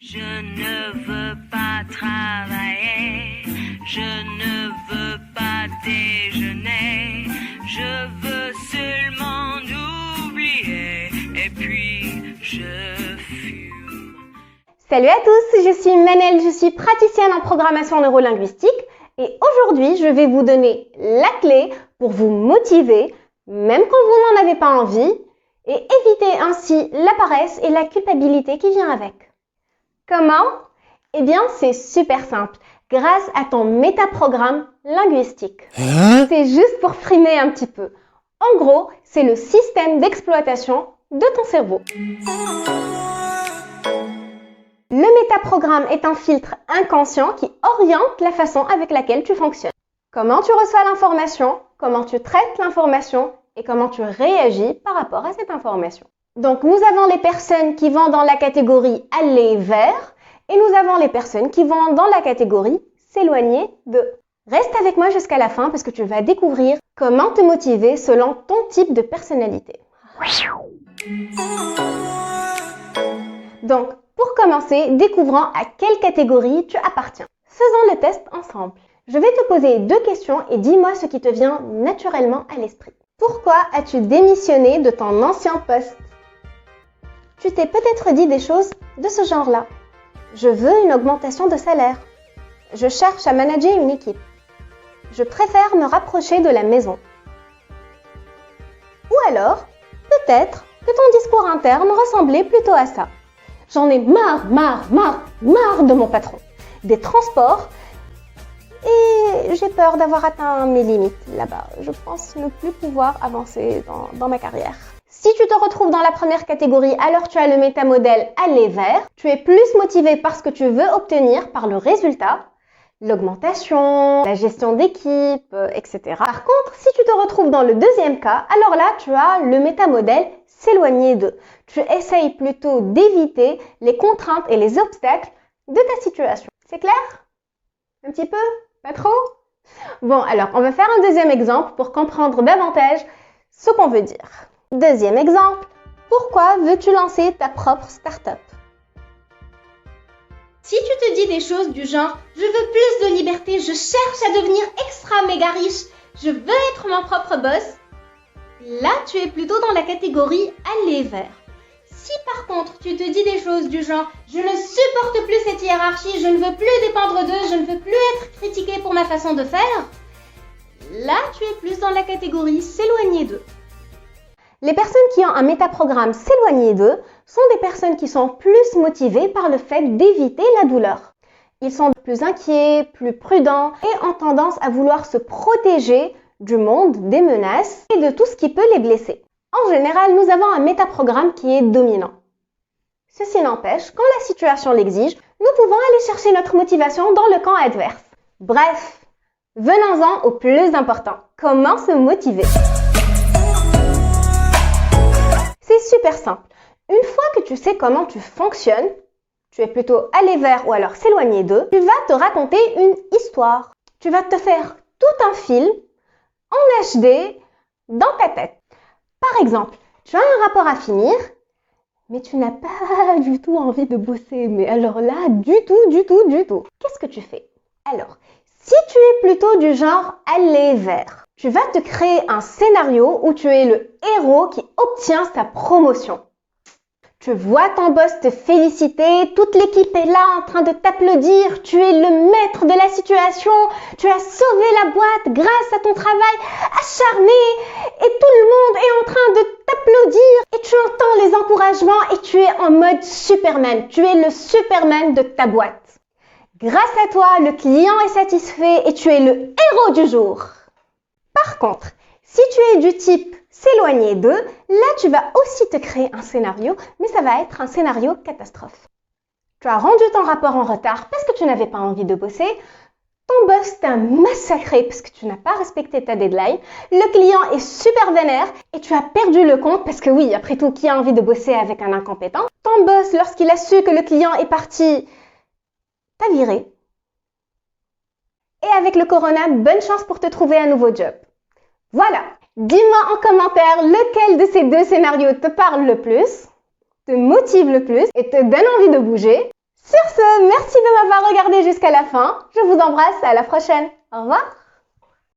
Je ne veux pas travailler, je ne veux pas déjeuner, je veux seulement oublier et puis je fume. Salut à tous, je suis Manel, je suis praticienne en programmation neurolinguistique et aujourd'hui je vais vous donner la clé pour vous motiver, même quand vous n'en avez pas envie, et éviter ainsi la paresse et la culpabilité qui vient avec. Comment? Eh bien, c'est super simple, grâce à ton métaprogramme linguistique. C'est juste pour frimer un petit peu. En gros, c'est le système d'exploitation de ton cerveau. Le métaprogramme est un filtre inconscient qui oriente la façon avec laquelle tu fonctionnes. Comment tu reçois l'information, comment tu traites l'information et comment tu réagis par rapport à cette information. Donc, nous avons les personnes qui vont dans la catégorie « aller vers » et nous avons les personnes qui vont dans la catégorie « s'éloigner de ». Reste avec moi jusqu'à la fin parce que tu vas découvrir comment te motiver selon ton type de personnalité. Donc, pour commencer, découvrons à quelle catégorie tu appartiens. Faisons le test ensemble. Je vais te poser 2 questions et dis-moi ce qui te vient naturellement à l'esprit. Pourquoi as-tu démissionné de ton ancien poste? Tu t'es peut-être dit des choses de ce genre-là. Je veux une augmentation de salaire. Je cherche à manager une équipe. Je préfère me rapprocher de la maison. Ou alors, peut-être que ton discours interne ressemblait plutôt à ça. J'en ai marre de mon patron, des transports et j'ai peur d'avoir atteint mes limites là-bas. Je pense ne plus pouvoir avancer dans ma carrière. Si tu te retrouves dans la première catégorie, alors tu as le métamodèle aller vers. Tu es plus motivé par ce que tu veux obtenir par le résultat, l'augmentation, la gestion d'équipe, etc. Par contre, si tu te retrouves dans le deuxième cas, alors là, tu as le métamodèle s'éloigner de. Tu essayes plutôt d'éviter les contraintes et les obstacles de ta situation. C'est clair? Un petit peu? Pas trop? Bon, alors, on va faire un deuxième exemple pour comprendre davantage ce qu'on veut dire. Deuxième exemple, pourquoi veux-tu lancer ta propre start-up? Si tu te dis des choses du genre « Je veux plus de liberté, je cherche à devenir extra méga riche, je veux être mon propre boss », là tu es plutôt dans la catégorie « aller vers ». Si par contre tu te dis des choses du genre « Je ne supporte plus cette hiérarchie, je ne veux plus dépendre d'eux, je ne veux plus être critiqué pour ma façon de faire », là tu es plus dans la catégorie « s'éloigner d'eux ». Les personnes qui ont un métaprogramme s'éloigner d'eux sont des personnes qui sont plus motivées par le fait d'éviter la douleur. Ils sont plus inquiets, plus prudents et ont tendance à vouloir se protéger du monde, des menaces et de tout ce qui peut les blesser. En général, nous avons un métaprogramme qui est dominant. Ceci n'empêche, quand la situation l'exige, nous pouvons aller chercher notre motivation dans le camp adverse. Bref, venons-en au plus important. Comment se motiver? C'est super simple. Une fois que tu sais comment tu fonctionnes, tu es plutôt aller vers ou alors s'éloigner d'eux, tu vas te raconter une histoire. Tu vas te faire tout un film en HD dans ta tête. Par exemple, tu as un rapport à finir, mais tu n'as pas du tout envie de bosser. Mais alors là, du tout. Qu'est-ce que tu fais? Alors, si tu es plutôt du genre aller vers, tu vas te créer un scénario où tu es le héros qui obtient sa promotion. Tu vois ton boss te féliciter, toute l'équipe est là en train de t'applaudir, tu es le maître de la situation, tu as sauvé la boîte grâce à ton travail acharné et tout le monde est en train de t'applaudir et tu entends les encouragements et tu es en mode Superman, tu es le Superman de ta boîte. Grâce à toi, le client est satisfait et tu es le héros du jour. Par contre, si tu es du type s'éloigner d'eux, là tu vas aussi te créer un scénario, mais ça va être un scénario catastrophe. Tu as rendu ton rapport en retard parce que tu n'avais pas envie de bosser, ton boss t'a massacré parce que tu n'as pas respecté ta deadline, le client est super vénère et tu as perdu le compte parce que oui, après tout, qui a envie de bosser avec un incompétent? Ton boss, lorsqu'il a su que le client est parti, t'a viré. Et avec le corona, bonne chance pour te trouver un nouveau job. Voilà, dis-moi en commentaire lequel de ces 2 scénarios te parle le plus, te motive le plus et te donne envie de bouger. Sur ce, merci de m'avoir regardé jusqu'à la fin. Je vous embrasse, à la prochaine. Au revoir.